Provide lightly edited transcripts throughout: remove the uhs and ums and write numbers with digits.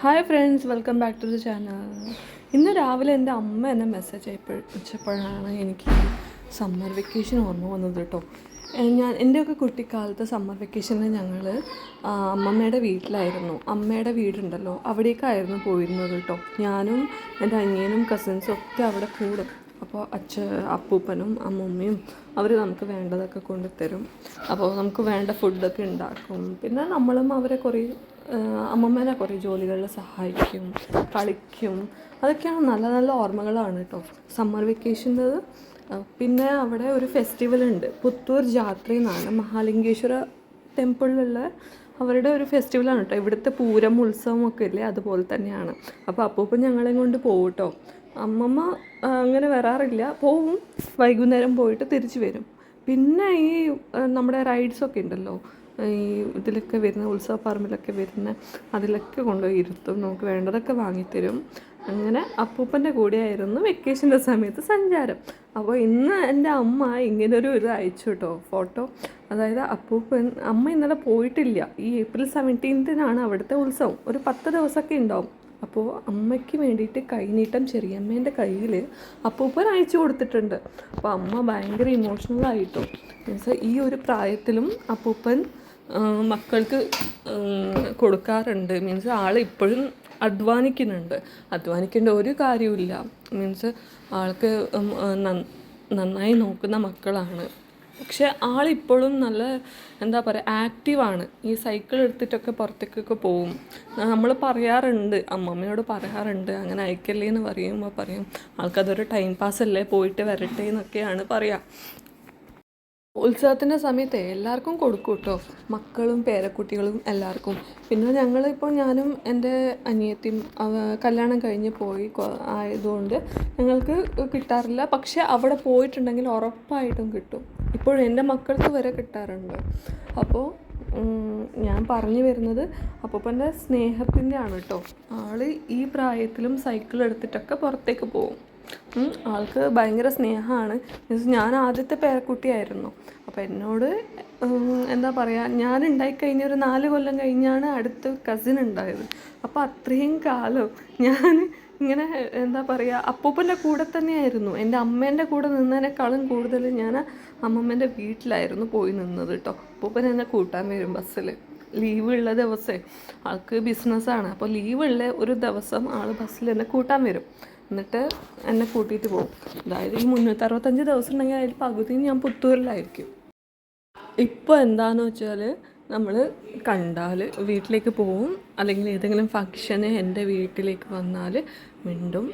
Hi friends, welcome back to the channel. ഇന്ന് രാവിലെ എൻ്റെ അമ്മ എന്നെ മെസ്സേജ് അയച്ചപ്പോഴാണ് എനിക്ക് സമ്മർ വെക്കേഷൻ ഓർമ്മ വന്നത് കേട്ടോ. എൻ്റെയൊക്കെ കുട്ടിക്കാലത്ത് സമ്മർ വെക്കേഷനിൽ ഞങ്ങൾ അമ്മമ്മയുടെ വീട്ടിലായിരുന്നു. അമ്മയുടെ വീടുണ്ടല്ലോ, അവിടേക്കായിരുന്നു പോയിരുന്നത് കേട്ടോ. ഞാനും എൻ്റെ അനിയനും കസിൻസും ഒക്കെ അവിടെ കൂടും. അപ്പോൾ അപ്പൂപ്പനും അമ്മൂമ്മയും അവർ നമുക്ക് വേണ്ടതൊക്കെ കൊണ്ടുതരും. അപ്പോൾ നമുക്ക് വേണ്ട ഫുഡൊക്കെ ഉണ്ടാക്കും. പിന്നെ നമ്മളും അവരെ അമ്മമ്മേനെ കുറേ ജോലികളിൽ സഹായിക്കും, കളിക്കും. അതൊക്കെയാണ് നല്ല നല്ല ഓർമ്മകളാണ് കേട്ടോ സമ്മർ വെക്കേഷൻ്റെ. പിന്നെ അവിടെ ഒരു ഫെസ്റ്റിവൽ ഉണ്ട്, പുത്തൂർ ജാത്ര എന്നാണ്, മഹാലിംഗേശ്വര ടെമ്പിളിലുള്ള അവരുടെ ഒരു ഫെസ്റ്റിവലാണ് കേട്ടോ. ഇവിടുത്തെ പൂരം ഉത്സവമൊക്കെ ഇല്ലേ, അതുപോലെ തന്നെയാണ്. അപ്പോൾ അപ്പൂപ്പൻ ഞങ്ങളെയും കൊണ്ട് പോകും കേട്ടോ. അമ്മമ്മ അങ്ങനെ വരാറില്ല, പോവും, വൈകുന്നേരം പോയിട്ട് തിരിച്ച് വരും. പിന്നെ ഈ നമ്മുടെ റൈഡ്സൊക്കെ ഉണ്ടല്ലോ, ഈ ഇതിലൊക്കെ വരുന്ന ഉത്സവ പറമ്പിലൊക്കെ വരുന്ന അതിലൊക്കെ കൊണ്ടുപോയി ഇരുത്തും, നമുക്ക് വേണ്ടതൊക്കെ വാങ്ങിത്തരും. അങ്ങനെ അപ്പൂപ്പൻ്റെ കൂടെയായിരുന്നു വെക്കേഷൻ്റെ സമയത്ത് സഞ്ചാരം. അപ്പോൾ ഇന്ന് എൻ്റെ അമ്മ ഇങ്ങനൊരു അയച്ചു കേട്ടോ, ഫോട്ടോ. അതായത് അമ്മ ഇന്നലെ പോയിട്ടില്ല. ഈ ഏപ്രിൽ 17 അവിടുത്തെ ഉത്സവം, ഒരു 10 ദിവസമൊക്കെ ഉണ്ടാവും. അപ്പോൾ അമ്മയ്ക്ക് വേണ്ടിയിട്ട് കൈനീട്ടം ചെറിയമ്മേൻ്റെ കയ്യിൽ അപ്പൂപ്പൻ അയച്ചു കൊടുത്തിട്ടുണ്ട്. അപ്പോൾ അമ്മ ഭയങ്കര ഇമോഷണലായിട്ടോ. മീൻസ് ഈ ഒരു പ്രായത്തിലും അപ്പൂപ്പൻ മക്കൾക്ക് കൊടുക്കാറുണ്ട്. മീൻസ് ആൾ ഇപ്പോഴും അധ്വാനിക്കേണ്ട ഒരു കാര്യമില്ല. മീൻസ് ആൾക്ക് നന്നായി നോക്കുന്ന മക്കളാണ്. പക്ഷെ ആളിപ്പോഴും നല്ല എന്താ പറയുക, ആക്റ്റീവാണ്. ഈ സൈക്കിൾ എടുത്തിട്ടൊക്കെ പുറത്തേക്കൊക്കെ പോവും. നമ്മൾ പറയാറുണ്ട്, അമ്മമ്മയോട് പറയാറുണ്ട്, അങ്ങനെ അയക്കല്ലേ എന്ന് പറയുമ്പോൾ പറയും ആൾക്കതൊരു ടൈം പാസ്സല്ലേ, പോയിട്ട് വരട്ടെ എന്നൊക്കെയാണ് പറയുക. ഉത്സവത്തിൻ്റെ സമയത്ത് എല്ലാവർക്കും കൊടുക്കും കേട്ടോ, മക്കളും പേരക്കുട്ടികളും എല്ലാവർക്കും. പിന്നെ ഞാനും എൻ്റെ അനിയത്തിയും കല്യാണം കഴിഞ്ഞ് പോയി ആയതുകൊണ്ട് ഞങ്ങൾക്ക് കിട്ടാറില്ല. പക്ഷെ അവിടെ പോയിട്ടുണ്ടെങ്കിൽ ഉറപ്പായിട്ടും കിട്ടും. ഇപ്പോഴും എൻ്റെ മക്കൾക്ക് വരെ കിട്ടാറുണ്ട്. അപ്പോൾ ഞാൻ പറഞ്ഞു വരുന്നത് അപ്പൂപ്പൻ്റെ സ്നേഹത്തിൻ്റെ ആണ് കേട്ടോ. ആൾ ഈ പ്രായത്തിലും സൈക്കിൾ എടുത്തിട്ടൊക്കെ പുറത്തേക്ക് പോകും. ആൾക്ക് ഭയങ്കര സ്നേഹമാണ്. ഞാൻ ആദ്യത്തെ പേരക്കുട്ടിയായിരുന്നു. അപ്പോൾ എന്നോട് എന്താ പറയുക, ഞാൻ ഉണ്ടായിക്കഴിഞ്ഞ ഒരു 4 കൊല്ലം കഴിഞ്ഞാണ് അടുത്ത കസിൻ ഉണ്ടായത്. അപ്പോൾ അത്രയും കാലം ഞാൻ ഇങ്ങനെ എന്താ പറയുക, അപ്പൂപ്പൻ്റെ കൂടെ തന്നെയായിരുന്നു. എൻ്റെ അമ്മേൻ്റെ കൂടെ നിന്നതിനേക്കാളും കൂടുതൽ ഞാൻ അമ്മമ്മേൻ്റെ വീട്ടിലായിരുന്നു പോയി നിന്നത് കേട്ടോ. അപ്പൂപ്പൻ എന്നെ കൂട്ടാൻ വരും ബസ്സിൽ. ലീവുള്ള ദിവസമേ, ആൾക്ക് ബിസിനസ്സാണ്. അപ്പോൾ ലീവുള്ള ഒരു ദിവസം ആൾ ബസ്സിൽ എന്നെ കൂട്ടാൻ വരും. എന്നിട്ട് എന്നെ കൂട്ടിയിട്ട് പോകും. അതായത് ഈ 365 ദിവസം ഉണ്ടെങ്കിൽ അതിൽ പകുതി ഞാൻ പുത്തൂരിലായിരിക്കും. ഇപ്പോൾ എന്താണെന്ന് വെച്ചാൽ നമ്മൾ കണ്ടാൽ വീട്ടിലേക്ക് പോവും, അല്ലെങ്കിൽ ഏതെങ്കിലും ഫംഗ്ഷന് എൻ്റെ വീട്ടിലേക്ക് വന്നാൽ മിണ്ടും,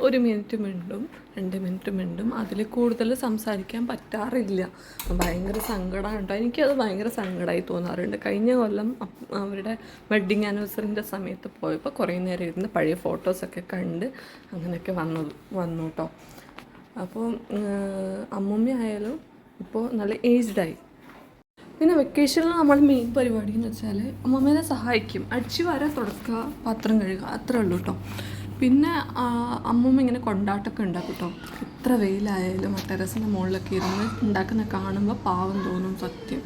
1 മിനിറ്റ് മിണ്ടും, 2 മിനിറ്റ് മിണ്ടും, അതിൽ കൂടുതൽ സംസാരിക്കാൻ പറ്റാറില്ല. ഭയങ്കര സങ്കടമാണ് കേട്ടോ. എനിക്കത് ഭയങ്കര സങ്കടമായി തോന്നാറുണ്ട്. കഴിഞ്ഞ കൊല്ലം അവരുടെ വെഡ്ഡിങ് ആനിവേഴ്സറിൻ്റെ സമയത്ത് പോയപ്പോൾ കുറേ നേരം ഇരുന്ന് പഴയ ഫോട്ടോസൊക്കെ കണ്ട് അങ്ങനെയൊക്കെ വന്നു കേട്ടോ. അപ്പോൾ അമ്മൂമ്മ ആയാലും ഇപ്പോൾ നല്ല ഏജ്ഡായി. പിന്നെ വെക്കേഷനിൽ നമ്മൾ മെയിൻ പരിപാടി എന്ന് വെച്ചാൽ അമ്മമ്മേനെ സഹായിക്കും. അടിച്ചു വാരാൻ, തുടക്കുക, പാത്രം കഴുകുക, അത്രേ ഉള്ളൂ കേട്ടോ. പിന്നെ അമ്മൂമ്മ ഇങ്ങനെ കൊണ്ടാട്ടമൊക്കെ ഉണ്ടാക്കും കേട്ടോ. എത്ര വെയിലായാലും ആ ടെറസിൻ്റെ മുകളിലൊക്കെ ഇരുന്ന് ഉണ്ടാക്കുന്ന കാണുമ്പോൾ പാവം തോന്നും, സത്യം.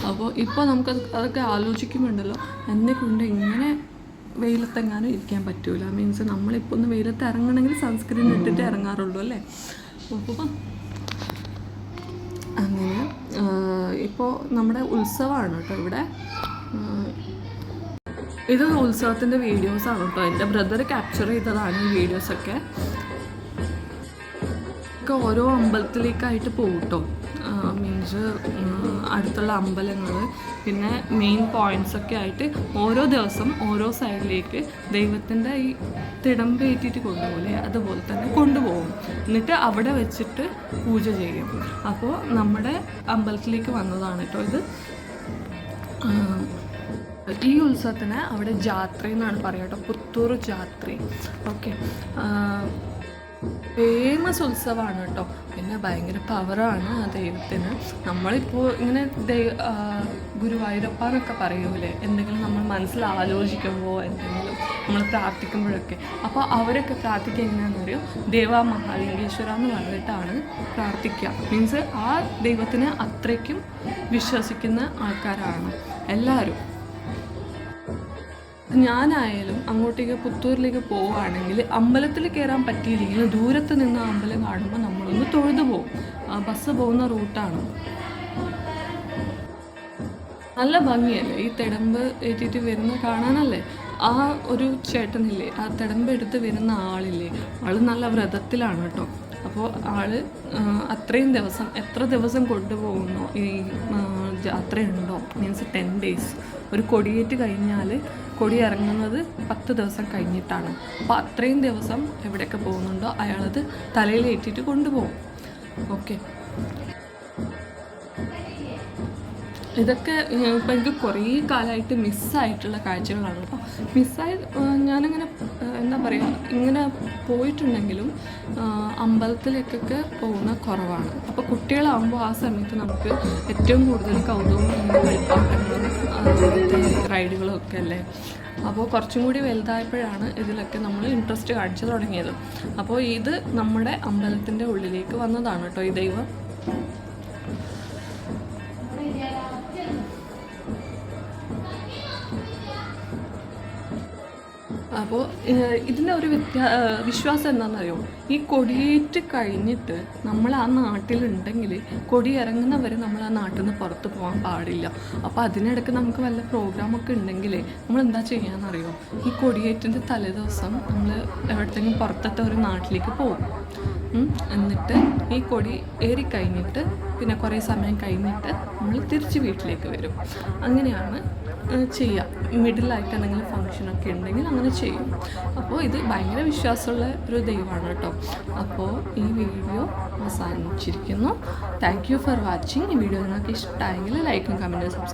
അപ്പോൾ ഇപ്പോൾ അതൊക്കെ ആലോചിക്കുമ്പോണ്ടല്ലോ, എന്നെ കൊണ്ട് ഇങ്ങനെ വെയിലത്തെങ്ങാനും ഇരിക്കാൻ പറ്റൂല. മീൻസ് നമ്മളിപ്പോൾ ഒന്ന് വെയിലത്ത് ഇറങ്ങണമെങ്കിൽ സൺസ്ക്രീൻ ഇട്ടിട്ട് ഇറങ്ങാറുള്ളൂ അല്ലേ. അപ്പോൾ അങ്ങനെ ഇപ്പോൾ നമ്മുടെ ഉത്സവമാണ് കേട്ടോ ഇവിടെ. ഇത് ഉത്സവത്തിൻ്റെ വീഡിയോസാണ് കേട്ടോ. എൻ്റെ ബ്രദർ ക്യാപ്ചർ ചെയ്തതാണ് ഈ വീഡിയോസൊക്കെ. ഓരോ അമ്പലത്തിലേക്കായിട്ട് പോകും കേട്ടോ. മീൻസ് അടുത്തുള്ള അമ്പലങ്ങൾ, പിന്നെ മെയിൻ പോയിൻറ്റ്സൊക്കെ ആയിട്ട് ഓരോ ദിവസം ഓരോ സൈഡിലേക്ക് ദൈവത്തിൻ്റെ ഈ തിടമ്പേറ്റിട്ട് കൊണ്ടുപോകില്ലേ, അതുപോലെ തന്നെ കൊണ്ടുപോകും. എന്നിട്ട് അവിടെ വെച്ചിട്ട് പൂജ ചെയ്യും. അപ്പോൾ നമ്മുടെ അമ്പലത്തിലേക്ക് വന്നതാണ് കേട്ടോ ഇത്. ഈ ഉത്സവത്തിന് അവിടെ ജാത്ര എന്നാണ് പറയുക കേട്ടോ, പുത്തൂർ ജാത്ര. ഓക്കെ, ഫേമസ് ഉത്സവമാണ് കേട്ടോ. പിന്നെ ഭയങ്കര പവറാണ് ആ ദൈവത്തിന്. നമ്മളിപ്പോൾ ഇങ്ങനെ ഗുരുവായൂരപ്പ എന്നൊക്കെ പറയൂലേ, എന്തെങ്കിലും നമ്മൾ മനസ്സിൽ ആലോചിക്കുമ്പോൾ, എന്തെങ്കിലും നമ്മൾ പ്രാർത്ഥിക്കുമ്പോഴൊക്കെ. അപ്പോൾ അവരൊക്കെ പ്രാർത്ഥിക്കുക എങ്ങനെയാണെന്ന് അറിയോ, ദേവാ മഹാലിംഗേശ്വര എന്ന് പറഞ്ഞിട്ടാണ് പ്രാർത്ഥിക്കുക. മീൻസ് ആ ദൈവത്തിനെ അത്രയ്ക്കും വിശ്വസിക്കുന്ന ആൾക്കാരാണ് എല്ലാവരും. ഞാനായാലും അങ്ങോട്ടേക്ക് പുത്തൂരിലേക്ക് പോവുകയാണെങ്കിൽ അമ്പലത്തിൽ കയറാൻ പറ്റിയില്ലെങ്കിൽ ദൂരത്ത് നിന്ന് അമ്പലം കാണുമ്പോൾ നമ്മളൊന്ന് തൊഴുതു പോകും. ബസ് പോകുന്ന റൂട്ടാണ്. നല്ല ഭംഗിയല്ലേ ഈ തിടമ്പ് ഏറ്റിട്ട് വരുന്ന കാണാനല്ലേ. ആ ഒരു ചേട്ടനില്ലേ, ആ തിടമ്പ് എടുത്ത് വരുന്ന ആളില്ലേ, ആൾ നല്ല വ്രതത്തിലാണ് കേട്ടോ. അപ്പോൾ ആള് അത്രയും ദിവസം എത്ര ദിവസം കൊണ്ടുപോകുന്നു ഈ ജാത്രയുണ്ടോ, മീൻസ് 10 days. ഒരു കൊടിയേറ്റ് കഴിഞ്ഞാൽ കൊടി ഇറങ്ങുന്നത് 10 ദിവസം കഴിഞ്ഞിട്ടാണ്. അപ്പോൾ അത്രയും ദിവസം എവിടെയൊക്കെ പോകുന്നുണ്ടോ അയാളത് തലയിലേറ്റിട്ട് കൊണ്ടുപോകും. ഓക്കെ, ഇതൊക്കെ ഇപ്പം എനിക്ക് കുറേ കാലമായിട്ട് മിസ്സായിട്ടുള്ള കാഴ്ചകളാണ് കേട്ടോ. ഞാനങ്ങനെ എന്താ പറയുക, ഇങ്ങനെ പോയിട്ടുണ്ടെങ്കിലും അമ്പലത്തിലേക്കൊക്കെ പോകുന്ന കുറവാണ്. അപ്പോൾ കുട്ടികളാകുമ്പോൾ ആ സമയത്ത് നമുക്ക് ഏറ്റവും കൂടുതൽ കൗതുകവും കളിപ്പാട്ടങ്ങളും റൈഡുകളും ഒക്കെ അല്ലേ. അപ്പോൾ കുറച്ചും കൂടി വലുതായപ്പോഴാണ് ഇതിലൊക്കെ നമ്മൾ ഇൻട്രസ്റ്റ് കാണിച്ചു തുടങ്ങിയത്. അപ്പോൾ ഇത് നമ്മുടെ അമ്പലത്തിൻ്റെ ഉള്ളിലേക്ക് വന്നതാണ് കേട്ടോ ഈ ദൈവം. അപ്പോൾ ഇതിൻ്റെ ഒരു വിശ്വാസം എന്താണെന്നറിയോ, ഈ കൊടിയേറ്റ് കഴിഞ്ഞിട്ട് നമ്മൾ ആ നാട്ടിലുണ്ടെങ്കിൽ കൊടി ഇറങ്ങുന്നവരെ നമ്മൾ ആ നാട്ടിൽ നിന്ന് പുറത്ത് പോകാൻ പാടില്ല. അപ്പോൾ അതിനിടയ്ക്ക് നമുക്ക് വല്ല പ്രോഗ്രാമൊക്കെ ഉണ്ടെങ്കിൽ നമ്മൾ എന്താ ചെയ്യാമെന്നറിയോ, ഈ കൊടിയേറ്റിൻ്റെ തലേദിവസം നമ്മൾ എവിടത്തെങ്കിലും പുറത്തത്തെ ഒരു നാട്ടിലേക്ക് പോകും. എന്നിട്ട് ഈ കൊടി ഏറിക്കഴിഞ്ഞിട്ട് പിന്നെ കുറേ സമയം കഴിഞ്ഞിട്ട് നമ്മൾ തിരിച്ച് വീട്ടിലേക്ക് വരും. അങ്ങനെയാണ് ചെയ്യുക. മിഡിലായിട്ട് എന്തെങ്കിലും ഫങ്ഷനൊക്കെ ഉണ്ടെങ്കിൽ അങ്ങനെ ചെയ്യും. അപ്പോൾ ഇത് ഭയങ്കര വിശ്വാസമുള്ള ഒരു ദൈവമാണ് കേട്ടോ. അപ്പോൾ ഈ വീഡിയോ അവസാനിച്ചിരിക്കുന്നു. Thank you for watching. ഈ വീഡിയോ നിങ്ങൾക്ക് ഇഷ്ടമായെങ്കിൽ ലൈക്കും കമൻറ്റും സബ്സ്ക്രൈബ്